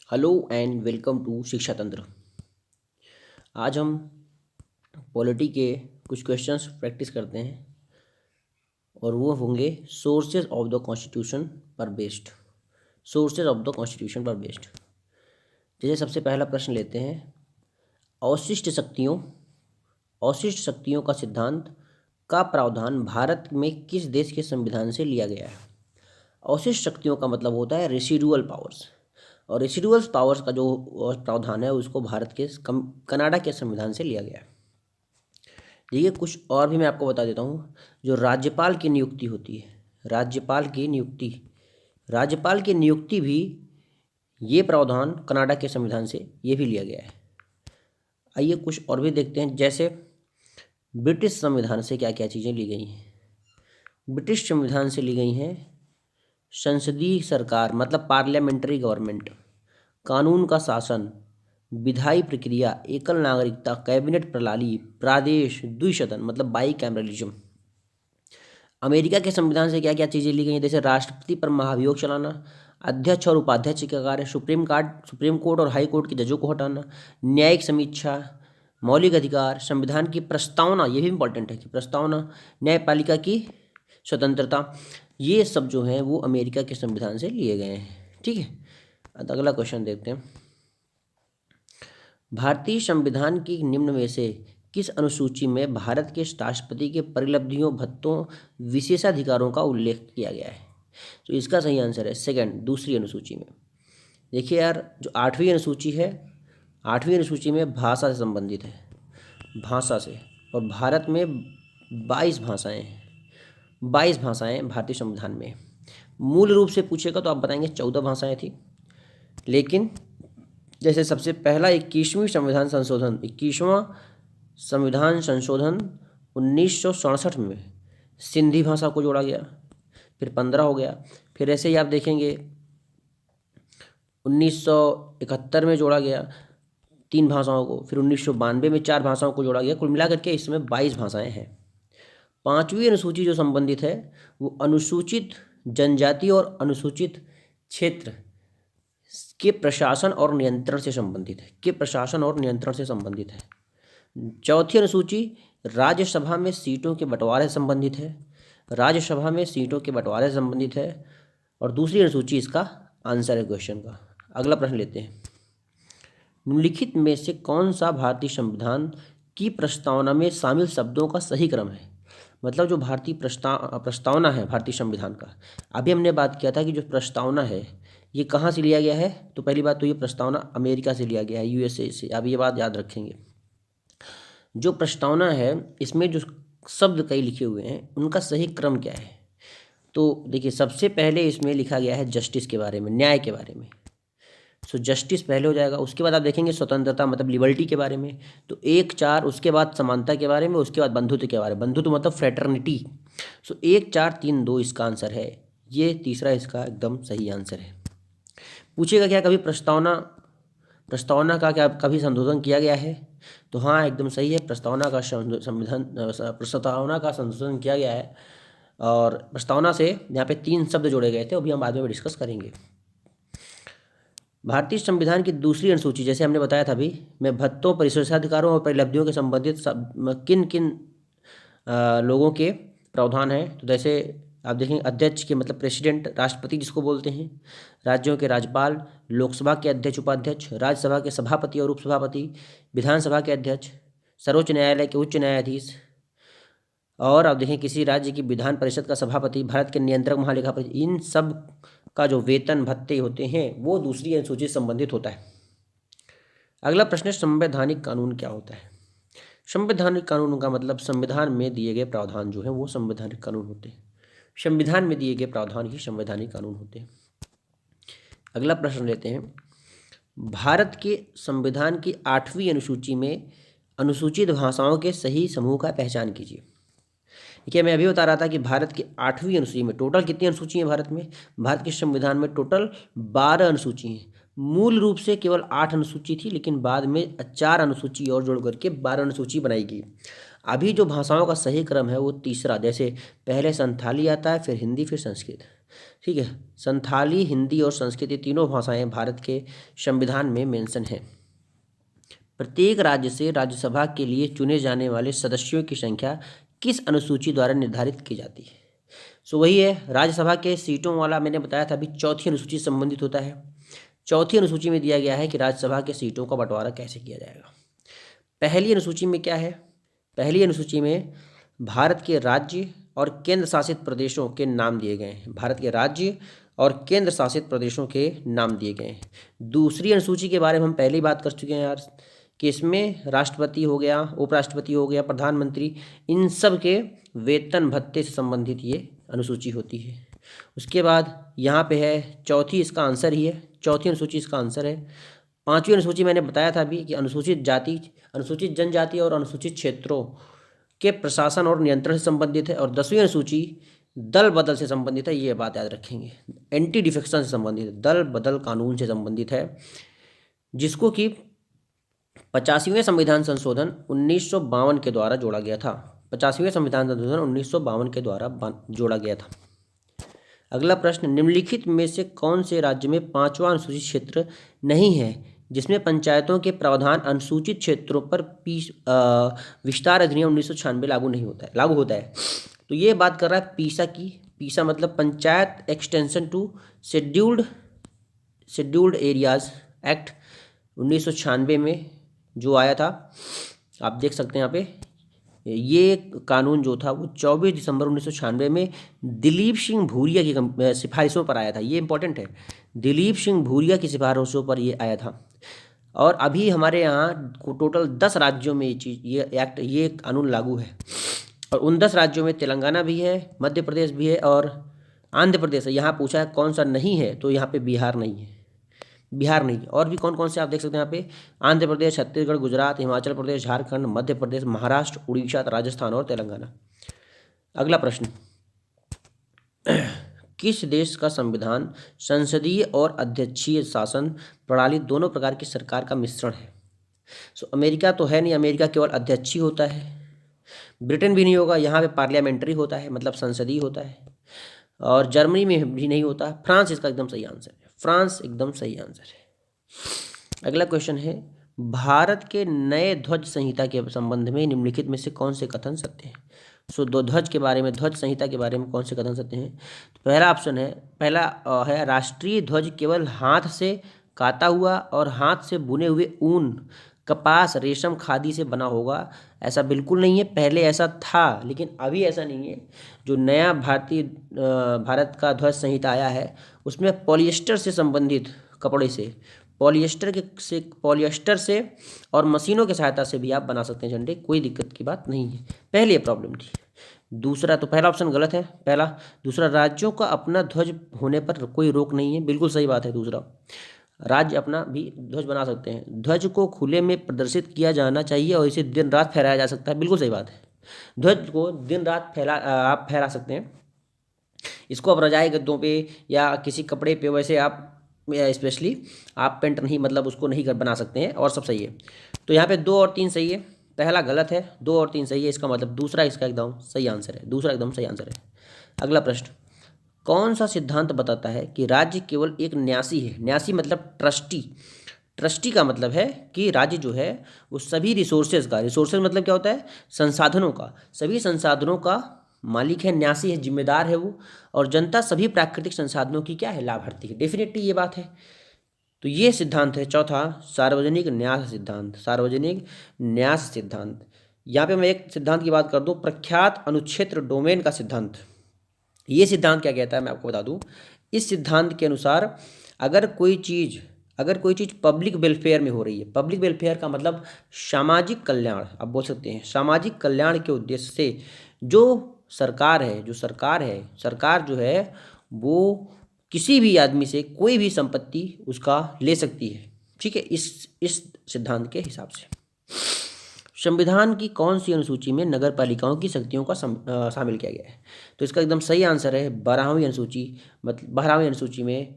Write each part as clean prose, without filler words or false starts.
Hello and welcome to शिक्षा तंत्र। आज हम पॉलिटी के कुछ क्वेश्चंस प्रैक्टिस करते हैं और वो होंगे सोर्सेज ऑफ द कॉन्स्टिट्यूशन पर based. Sources of the constitution पर बेस्ड। जैसे सबसे पहला प्रश्न लेते हैं, अवशिष्ट शक्तियों अवशिष्ट शक्तियों का सिद्धांत का प्रावधान भारत में किस देश के संविधान से लिया गया है? अवशिष्ट शक्तियों का मतलब होता है रेसिडुअल पावर्स, और रेसिडुअल पावर्स का जो प्रावधान है उसको भारत के कनाडा के संविधान से लिया गया है। देखिए कुछ और भी मैं आपको बता देता हूँ। जो राज्यपाल की नियुक्ति होती है, राज्यपाल की नियुक्ति भी ये प्रावधान कनाडा के संविधान से ये भी लिया गया है। आइए कुछ और भी देखते हैं। जैसे ब्रिटिश संविधान से क्या क्या चीज़ें ली गई हैं। ब्रिटिश संविधान से ली गई हैं संसदीय सरकार मतलब पार्लियामेंट्री गवर्नमेंट, कानून का शासन, विधायी प्रक्रिया, एकल नागरिकता, कैबिनेट प्रणाली, प्रादेश, द्विसदन मतलब बाई कैमरलिज्म। अमेरिका के संविधान से क्या क्या चीज़ें ली गई हैं? जैसे राष्ट्रपति पर महाभियोग चलाना, अध्यक्ष और उपाध्यक्ष का कार्य, सुप्रीम कोर्ट और हाई कोर्ट के जजों को हटाना, न्यायिक समीक्षा, मौलिक अधिकार, संविधान की प्रस्तावना, ये भी इंपॉर्टेंट है कि प्रस्तावना, न्यायपालिका की स्वतंत्रता, ये सब जो हैं वो अमेरिका के संविधान से लिए गए हैं। ठीक है, अब अगला क्वेश्चन देखते हैं। भारतीय संविधान की निम्न में से किस अनुसूची में भारत के राष्ट्रपति के परिलब्धियों, भत्तों, विशेषाधिकारों का उल्लेख किया गया है? तो इसका सही आंसर है सेकंड, दूसरी अनुसूची में। देखिए यार, जो आठवीं अनुसूची है, आठवीं अनुसूची में भाषा से संबंधित है, भाषा से। और भारत में 22 भाषाएं हैं, 22 भाषाएं भारतीय संविधान में। मूल रूप से पूछेगा तो आप बताएंगे 14 भाषाएं थी, लेकिन जैसे सबसे पहला 21वां संविधान संशोधन 1967 में सिंधी भाषा को जोड़ा गया, फिर 15 हो गया। फिर ऐसे ही आप देखेंगे 1971 में जोड़ा गया 3 भाषाओं को, फिर 1992 में 4 भाषाओं को जोड़ा गया। कुल मिलाकर के इसमें 22 भाषाएं हैं। 5वीं अनुसूची जो संबंधित है वो अनुसूचित जनजाति और अनुसूचित क्षेत्र के प्रशासन और नियंत्रण से संबंधित है। 4थी अनुसूची राज्यसभा में सीटों के बंटवारे से संबंधित है, और दूसरी अनुसूची इसका आंसर है क्वेश्चन का। अगला प्रश्न लेते हैं। निम्नलिखित में से कौन सा भारतीय संविधान की प्रस्तावना में शामिल शब्दों का सही क्रम है? मतलब जो भारतीय प्रस्तावना है भारतीय संविधान का, अभी हमने बात किया था कि जो प्रस्तावना है ये कहाँ से लिया गया है। तो पहली बात तो ये प्रस्तावना अमेरिका से लिया गया है, यूएसए से। अब ये बात याद रखेंगे, जो प्रस्तावना है इसमें जो शब्द कई लिखे हुए हैं उनका सही क्रम क्या है। तो देखिए सबसे पहले इसमें लिखा गया है जस्टिस के बारे में, न्याय के बारे में। सो जस्टिस पहले हो जाएगा। उसके बाद आप देखेंगे स्वतंत्रता मतलब लिबर्टी के बारे में, तो 1 4। उसके बाद समानता के बारे में, उसके बाद बंधुत्व के बारे में, बंधुत्व मतलब फ्रेटर्निटी। सो 1 4 3 2 इसका आंसर है। ये तीसरा इसका एकदम सही आंसर है। पूछेगा क्या कभी प्रस्तावना का क्या कभी संशोधन किया गया है? तो हाँ, एकदम सही है, प्रस्तावना का संशोधन किया गया है। और प्रस्तावना से यहाँ पे 3 शब्द जोड़े गए थे, अभी हम बाद में डिस्कस करेंगे। भारतीय संविधान की दूसरी अनुसूची, जैसे हमने बताया था अभी, में भत्तों, विशेषाधिकारों और परिलब्धियों के संबंधित किन किन लोगों के प्रावधान हैं। तो जैसे आप देखेंगे अध्यक्ष के मतलब प्रेसिडेंट, राष्ट्रपति जिसको बोलते हैं, राज्यों के राज्यपाल, लोकसभा के अध्यक्ष उपाध्यक्ष, राज्यसभा के सभापति और उपसभापति, विधानसभा के अध्यक्ष, सर्वोच्च न्यायालय के उच्च न्यायाधीश, और आप देखें किसी राज्य की विधान परिषद का सभापति, भारत के नियंत्रक महालेखापति। इन सब का जो वेतन भत्ते होते हैं वो दूसरी अनुसूची से संबंधित होता है। अगला प्रश्न है, संवैधानिक कानून क्या होता है? संवैधानिक कानून का मतलब संविधान में दिए गए प्रावधान जो हैं वो संवैधानिक कानून होते हैं। संविधान में दिए गए प्रावधान ही संवैधानिक कानून होते हैं। अगला प्रश्न लेते हैं। भारत के संविधान की 8वीं अनुसूची में अनुसूचित भाषाओं के सही समूह का पहचान कीजिए। देखिए मैं अभी बता रहा था कि भारत की 8वीं अनुसूची में टोटल कितनी अनुसूची हैं भारत में? भारत के संविधान में टोटल 12 अनुसूची हैं। मूल रूप से केवल 8 अनुसूची थी, लेकिन बाद में 4 अनुसूची और जोड़ करके 12 अनुसूची बनाई गई। अभी जो भाषाओं का सही क्रम है वो तीसरा, जैसे पहले संथाली आता है, फिर हिंदी, फिर संस्कृत। ठीक है। संथाली, हिंदी और संस्कृत, ये तीनों भाषाएं भारत के संविधान में मेंशन हैं। प्रत्येक राज्य से राज्यसभा के लिए चुने जाने वाले सदस्यों की संख्या किस अनुसूची द्वारा निर्धारित की जाती है? सो वही है, राज्यसभा के सीटों वाला मैंने बताया था अभी, चौथी अनुसूची से संबंधित होता है। चौथी अनुसूची में दिया गया है कि राज्यसभा के सीटों का बंटवारा कैसे किया जाएगा। पहली अनुसूची में क्या है? पहली अनुसूची में भारत के राज्य और केंद्र शासित प्रदेशों के नाम दिए गए हैं। भारत के राज्य और केंद्र शासित प्रदेशों के नाम दिए गए हैं। दूसरी अनुसूची के बारे में हम पहले ही बात कर चुके हैं यार, कि इसमें राष्ट्रपति हो गया, उपराष्ट्रपति हो गया, प्रधानमंत्री, इन सब के वेतन भत्ते से संबंधित ये अनुसूची होती है। उसके बाद यहाँ पे है चौथी, इसका आंसर ही है, चौथी अनुसूची इसका आंसर है। पांचवी अनुसूची मैंने बताया था अभी कि अनुसूचित जाति, अनुसूचित जनजाति और अनुसूचित क्षेत्रों के प्रशासन और नियंत्रण से संबंधित है। और 10वीं अनुसूची दल बदल से संबंधित है, ये बात याद रखेंगे। एंटी डिफेक्शन से संबंधित है, दल बदल कानून से संबंधित है, जिसको कि 85वें संविधान संशोधन 1952 के द्वारा जोड़ा गया था। 85वें संविधान संशोधन 1952 के द्वारा जोड़ा गया था। अगला प्रश्न, निम्नलिखित में से कौन से राज्य में 5वां अनुसूचित क्षेत्र नहीं है जिसमें पंचायतों के प्रावधान अनुसूचित क्षेत्रों पर विस्तार अधिनियम 1996 लागू होता है? तो ये बात कर रहा है पीसा की। पीसा मतलब Panchayat extension to scheduled areas act 1996 में जो आया था। आप देख सकते हैं यहाँ पे, ये कानून जो था वो 24 दिसंबर 1996 में दिलीप सिंह भूरिया की सिफारिशों पर आया था। ये इंपॉर्टेंट है, दिलीप सिंह भूरिया की सिफारिशों पर ये आया था। और अभी हमारे यहाँ टोटल 10 राज्यों में ये कानून लागू है। और उन 10 राज्यों में तेलंगाना भी है, मध्य प्रदेश भी है और आंध्र प्रदेश है। यहाँ पूछा है कौन सा नहीं है, तो यहाँ पे बिहार नहीं है, बिहार नहीं। और भी कौन कौन से आप देख सकते हैं यहाँ पे, आंध्र प्रदेश, छत्तीसगढ़, गुजरात, हिमाचल प्रदेश, झारखंड, मध्य प्रदेश, महाराष्ट्र, उड़ीसा, राजस्थान और तेलंगाना। अगला प्रश्न, किस देश का संविधान संसदीय और अध्यक्षीय शासन प्रणाली दोनों प्रकार की सरकार का मिश्रण है? सो अमेरिका तो है नहीं, अमेरिका केवल अध्यक्षीय होता है। ब्रिटेन भी नहीं होगा, यहाँ पे पार्लियामेंट्री होता है, मतलब संसदीय होता है। और जर्मनी में भी नहीं होता। फ्रांस इसका एकदम सही आंसर है, फ्रांस एकदम सही आंसर है। अगला क्वेश्चन है, भारत के नए ध्वज संहिता के संबंध में निम्नलिखित में से कौन से कथन सत्य हैं? सो दो ध्वज के बारे में, ध्वज संहिता के बारे में कौन से कथन सत्य हैं? तो पहला ऑप्शन है, पहला राष्ट्रीय ध्वज केवल हाथ से काता हुआ और हाथ से बुने हुए ऊन, कपास, रेशम, खादी से बना होगा। ऐसा बिल्कुल नहीं है, पहले ऐसा था लेकिन अभी ऐसा नहीं है। जो नया भारत का ध्वज संहिता आया है उसमें पॉलिएस्टर से संबंधित कपड़े से, पॉलिएस्टर से और मशीनों की सहायता से भी आप बना सकते हैं झंडे, कोई दिक्कत की बात नहीं है। पहले ये प्रॉब्लम थी। दूसरा, तो पहला ऑप्शन गलत है पहला। दूसरा, राज्यों का अपना ध्वज होने पर कोई रोक नहीं है, बिल्कुल सही बात है। दूसरा, राज्य अपना भी ध्वज बना सकते हैं। ध्वज को खुले में प्रदर्शित किया जाना चाहिए और इसे दिन रात फहराया जा सकता है, बिल्कुल सही बात है। ध्वज को दिन रात आप फहरा सकते हैं। इसको आप रजाई गद्दों पे या किसी कपड़े पे, वैसे आप स्पेशली आप पेंट नहीं, मतलब उसको नहीं कर बना सकते हैं। और सब सही है। तो यहाँ पे 2 और 3 सही है, पहला गलत है, 2 और 3 सही है। इसका मतलब दूसरा इसका एकदम सही आंसर है, दूसरा एकदम सही आंसर है। अगला प्रश्न, कौन सा सिद्धांत बताता है कि राज्य केवल एक न्यासी है? न्यासी मतलब ट्रस्टी। ट्रस्टी का मतलब है कि राज्य जो है वो सभी रिसोर्सेज मतलब क्या होता है? संसाधनों का, सभी संसाधनों का मालिक है। न्यासी है, जिम्मेदार है वो। और जनता सभी प्राकृतिक संसाधनों की क्या है? लाभार्थी है। डेफिनेटली ये बात है। तो ये सिद्धांत है चौथा, सार्वजनिक न्यास सिद्धांत। सार्वजनिक न्यास सिद्धांत। यहाँ पे मैं एक सिद्धांत की बात कर दूं, प्रख्यात अनुक्षेत्र डोमेन का सिद्धांत। ये सिद्धांत क्या कहता है मैं आपको बता दूं। इस सिद्धांत के अनुसार अगर कोई चीज़ पब्लिक वेलफेयर में हो रही है, पब्लिक वेलफेयर का मतलब सामाजिक कल्याण, आप बोल सकते हैं सामाजिक कल्याण के उद्देश्य से जो सरकार जो है वो किसी भी आदमी से कोई भी संपत्ति उसका ले सकती है। ठीक है, इस सिद्धांत के हिसाब से। संविधान की कौन सी अनुसूची में नगर पालिकाओं की शक्तियों का शामिल किया गया है? तो इसका एकदम सही आंसर है 12वीं अनुसूची। मतलब 12वीं अनुसूची में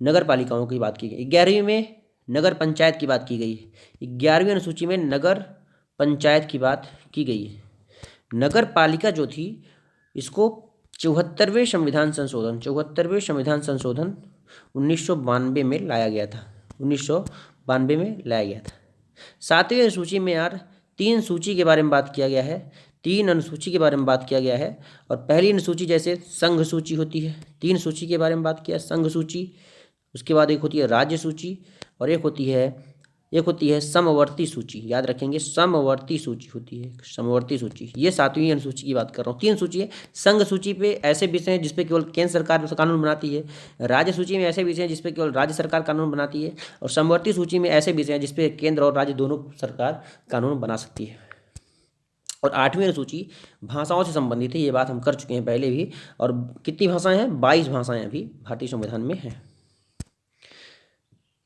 नगर पालिकाओं की बात की गई। 11वीं में नगर पंचायत की बात की गई है। 11वीं अनुसूची में नगर पंचायत की बात की गई है। नगर पालिका जो थी इसको 74वें संविधान संशोधन 1992 में लाया गया था। 1992 में लाया गया था। 7वीं अनुसूची में यार 3 सूची के बारे में बात किया गया है, 3 अनुसूची के बारे में बात किया गया है। और पहली अनुसूची जैसे संघ सूची होती है, 3 सूची के बारे में बात किया, संघ सूची, उसके बाद एक होती है राज्य सूची, और एक होती है समवर्ती सूची। याद रखेंगे, समवर्ती सूची होती है, समवर्ती सूची। ये 7वीं अनुसूची की बात कर रहा हूँ। 3 सूची है। संघ सूची पे ऐसे विषय हैं जिसपे केवल केंद्र सरकार कानून बनाती है, राज्य सूची में ऐसे विषय हैं जिसपे केवल राज्य सरकार कानून बनाती है, और समवर्ती सूची में ऐसे विषय हैं जिसपे केंद्र और राज्य दोनों सरकार कानून बना सकती है। और 8वीं अनुसूची भाषाओं से संबंधित है, ये बात हम कर चुके हैं पहले भी। और कितनी भाषाएं हैं? 22 भाषाएं अभी भारतीय संविधान में हैं।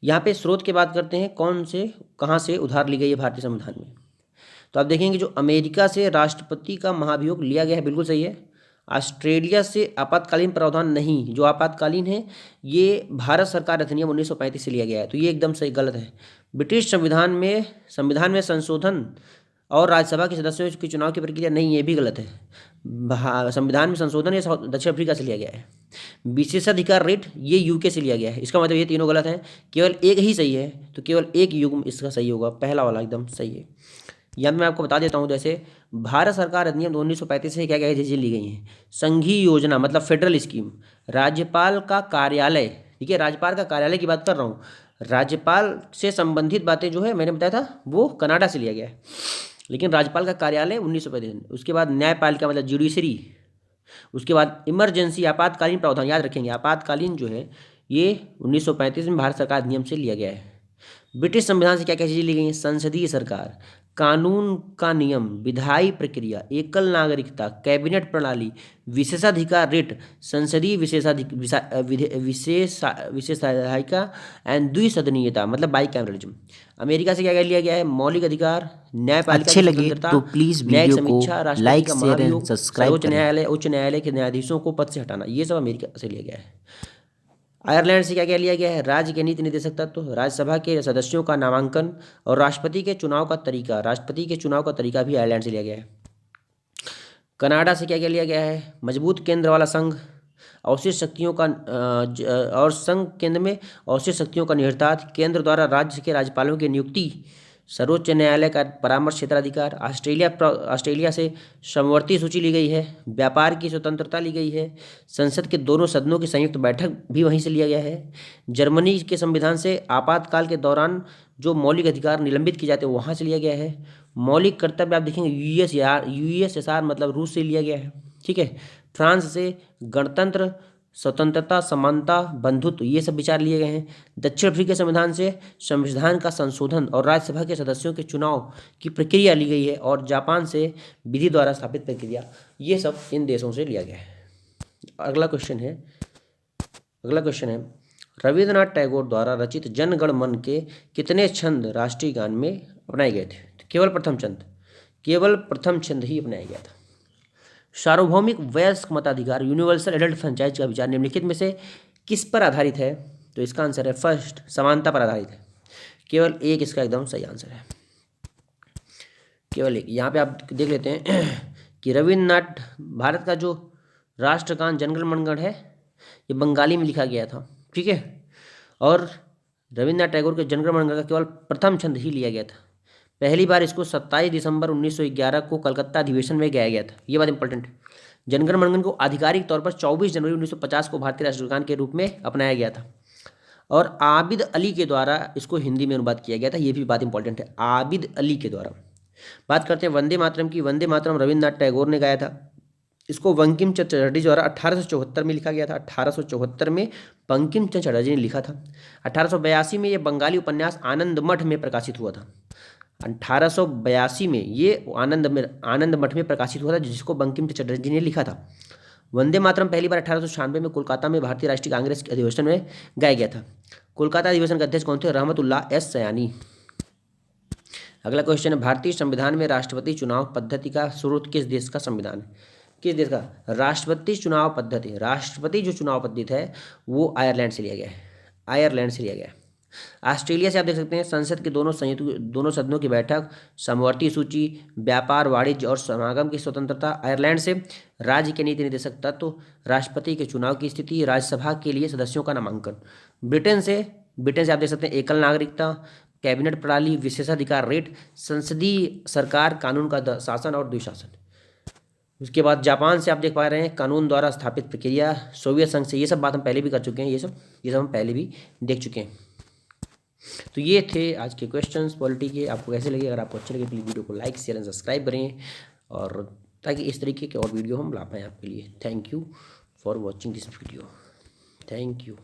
यहाँ पे स्रोत की बात करते हैं, कौन से कहाँ से उधार ली गई है भारतीय संविधान में। तो आप देखेंगे जो अमेरिका से राष्ट्रपति का महाभियोग लिया गया है, बिल्कुल सही है। ऑस्ट्रेलिया से आपातकालीन प्रावधान नहीं, जो आपातकालीन है ये भारत सरकार अधिनियम 1935 से लिया गया है, तो ये एकदम सही गलत है। ब्रिटिश संविधान में संशोधन और राज्यसभा के सदस्यों के चुनाव की प्रक्रिया नहीं, ये भी गलत है। संविधान में संशोधन ये दक्षिण अफ्रीका से लिया गया है। विशेषाधिकार रिट ये यूके से लिया गया है। इसका मतलब ये तीनों गलत हैं, केवल एक ही सही है, तो केवल एक युग्म इसका सही होगा, पहला वाला एकदम सही है। यहाँ मैं आपको बता देता हूँ, जैसे भारत सरकार अधिनियम 1935 से क्या क्या चीज़ें ली गई हैं। संघीय योजना मतलब फेडरल स्कीम, राज्यपाल का कार्यालय, ठीक है, राज्यपाल का कार्यालय की बात कर रहा हूँ। राज्यपाल से संबंधित बातें जो है मैंने बताया था वो कनाडा से लिया गया है, लेकिन राज्यपाल का कार्यालय 1935। उसके बाद न्यायपालिका मतलब जुडिशरी, उसके बाद इमरजेंसी आपातकालीन प्रावधान, याद रखेंगे आपातकालीन जो है ये 1935 में भारत सरकार अधिनियम से लिया गया है। ब्रिटिश संविधान से क्या क्या चीज़ें ली गई हैं? संसदीय सरकार, कानून का नियम, विधायी प्रक्रिया, एकल नागरिकता, कैबिनेट प्रणाली, विशेषाधिकार रिट, संसदीय विशेषाधिकार एंड द्विसदनीयता मतलब बाईकैमरलिज्म। अमेरिका से क्या क्या लिया गया है? मौलिक अधिकार, न्यायपालिका अच्छे की लगे स्वतंत्रता, तो प्लीज न्यायिक वीडियो को समीक्षा, राष्ट्रपति लाइक का शेयर एंड महाभियोग, सब्सक्राइब सर्वोच्च करें। न्यायालय, उच्च न्यायालय के न्यायाधीशों को पद से हटाना, ये सब अमेरिका से लिया गया है। आयरलैंड से क्या क्या लिया गया है? राज्य के नीति निर्देशक तत्व, राज्यसभा के सदस्यों का नामांकन और राष्ट्रपति के चुनाव का तरीका, राष्ट्रपति के चुनाव का तरीका भी आयरलैंड से लिया गया है। कनाडा से क्या क्या लिया गया है? मजबूत केंद्र वाला संघ, अवशिष्ट शक्तियों का और संघ केंद्र में अवशिष्ट शक्तियों का निहितार्थ, केंद्र द्वारा राज्य के राज्यपालों की नियुक्ति, सर्वोच्च न्यायालय का परामर्श क्षेत्राधिकार। ऑस्ट्रेलिया से समवर्ती सूची ली गई है, व्यापार की स्वतंत्रता ली गई है, संसद के दोनों सदनों की संयुक्त बैठक भी वहीं से लिया गया है। जर्मनी के संविधान से आपातकाल के दौरान जो मौलिक अधिकार निलंबित किए जाते हैं वहाँ से लिया गया है। मौलिक कर्तव्य आप देखेंगे यूएसएसआर मतलब रूस से लिया गया है, ठीक है। फ्रांस से गणतंत्र, स्वतंत्रता, समानता, बंधुत्व, ये सब विचार लिए गए हैं। दक्षिण अफ्रीका संविधान से संविधान का संशोधन और राज्यसभा के सदस्यों के चुनाव की प्रक्रिया ली गई है। और जापान से विधि द्वारा स्थापित प्रक्रिया, ये सब इन देशों से लिया गया है। अगला क्वेश्चन है रविन्द्रनाथ टैगोर द्वारा रचित जन गण मन के कितने छंद राष्ट्रीय गान में अपनाए गए थे? तो केवल प्रथम छंद ही अपनाया गया था। सार्वभौमिक वयस्क मताधिकार यूनिवर्सल एडल्ट फ्रेंचाइज का विचार निम्नलिखित में से किस पर आधारित है? तो इसका आंसर है फर्स्ट, समानता पर आधारित है। केवल एक इसका एकदम सही आंसर है, केवल एक। यहाँ पे आप देख लेते हैं कि रविन्द्रनाथ भारत का जो राष्ट्रगान जनगण मनगढ़ है ये बंगाली में लिखा गया था, ठीक है। और रविन्द्रनाथ टैगोर के जनगण मनगढ़ का केवल प्रथम छंद ही लिया गया था। पहली बार इसको 27 दिसंबर 1911 को कलकत्ता अधिवेशन में गाया गया था, ये बात इंपॉर्टेंट है। जनगण मनगढ़ को आधिकारिक तौर पर 24 जनवरी 1950 को भारतीय राष्ट्रगान के रूप में अपनाया गया था और आबिद अली के द्वारा इसको हिंदी में अनुवाद किया गया था, ये भी बात इंपॉर्टेंट है, आबिद अली के द्वारा। बात करते हैं वंदे मातरम की। वंदे मातरम रविन्द्रनाथ टैगोर ने गाया था। इसको बंकिम चंद्र चटर्जी द्वारा 1874 में लिखा गया था। 1874 में बंकिम चंद्र चटर्जी ने लिखा था। 1882 में ये बंगाली उपन्यास आनंद मठ में प्रकाशित हुआ था। 1882 में ये आनंद मठ में प्रकाशित हुआ था, जिसको बंकिम चंद्र चटर्जी ने लिखा था। वंदे मातरम पहली बार 1896 में कोलकाता में भारतीय राष्ट्रीय कांग्रेस के अधिवेशन में गाया गया था। कोलकाता अधिवेशन के अध्यक्ष कौन थे? रहमतुल्लाह एस सयानी। अगला क्वेश्चन है भारतीय संविधान में राष्ट्रपति चुनाव पद्धति का स्रोत किस देश का संविधान है? किस देश का? राष्ट्रपति चुनाव पद्धति, राष्ट्रपति जो चुनाव पद्धति है वो आयरलैंड से लिया गया है, आयरलैंड से लिया गया है। ऑस्ट्रेलिया से आप देख सकते हैं संसद के दोनों सदनों की बैठक, समवर्ती सूची, व्यापार, वाणिज्य और समागम की स्वतंत्रता। आयरलैंड से राज्य के नीति निर्देशक तत्व, राष्ट्रपति के चुनाव की स्थिति, राज्यसभा के लिए सदस्यों का नामांकन। ब्रिटेन से आप देख सकते हैं एकल नागरिकता, कैबिनेट प्रणाली, विशेषाधिकार रेट, संसदीय सरकार, कानून का शासन और द्विशासन। उसके बाद जापान से आप देख पा रहे हैं कानून द्वारा स्थापित प्रक्रिया, सोवियत संघ से, ये सब बात हम पहले भी कर चुके हैं, ये सब हम पहले भी देख चुके हैं। तो ये थे आज के क्वेश्चंस पॉलिटी के। आपको कैसे लगे? अगर आपको अच्छे लगे प्लीज़ वीडियो को लाइक शेयर एंड सब्सक्राइब करें, और ताकि इस तरीके के और वीडियो हम ला पाएँ आपके लिए। Thank you for watching this video. Thank you.